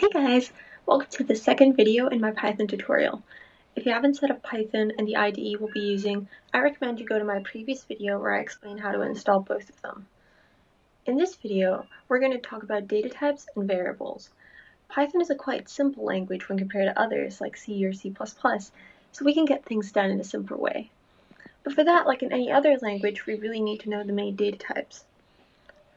Hey guys! Welcome to the second video in my Python tutorial. If you haven't set up Python and the IDE we'll be using, I recommend you go to my previous video where I explain how to install both of them. In this video, we're going to talk about data types and variables. Python is a quite simple language when compared to others like C or C++, so we can get things done in a simpler way. But for that, like in any other language, we really need to know the main data types.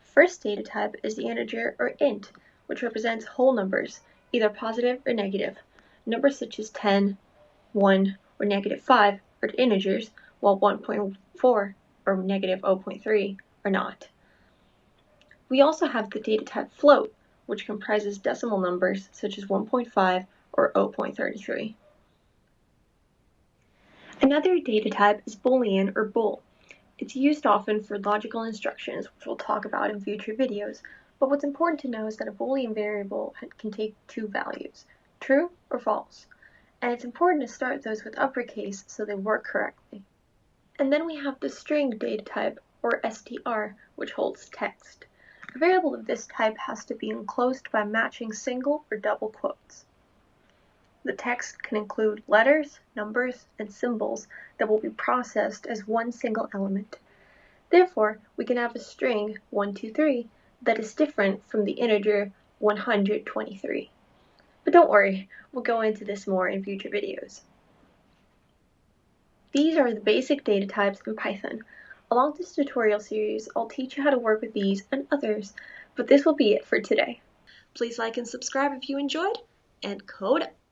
First data type is the integer or int, which represents whole numbers, either positive or negative. Numbers such as 10, 1, or -5 are integers, while 1.4 or negative 0.3 are not. We also have the data type float, which comprises decimal numbers such as 1.5 or 0.33. Another data type is Boolean or bool. It's used often for logical instructions, which we'll talk about in future videos, but what's important to know is that a Boolean variable can take two values, true or false, and it's important to start those with uppercase so they work correctly. And then we have the string data type, or str, which holds text. A variable of this type has to be enclosed by matching single or double quotes. The text can include letters, numbers, and symbols that will be processed as one single element. Therefore, we can have a string 123 that is different from the integer 123. But don't worry, we'll go into this more in future videos. These are the basic data types in Python. Along this tutorial series, I'll teach you how to work with these and others, but this will be it for today. Please like and subscribe if you enjoyed, and code up!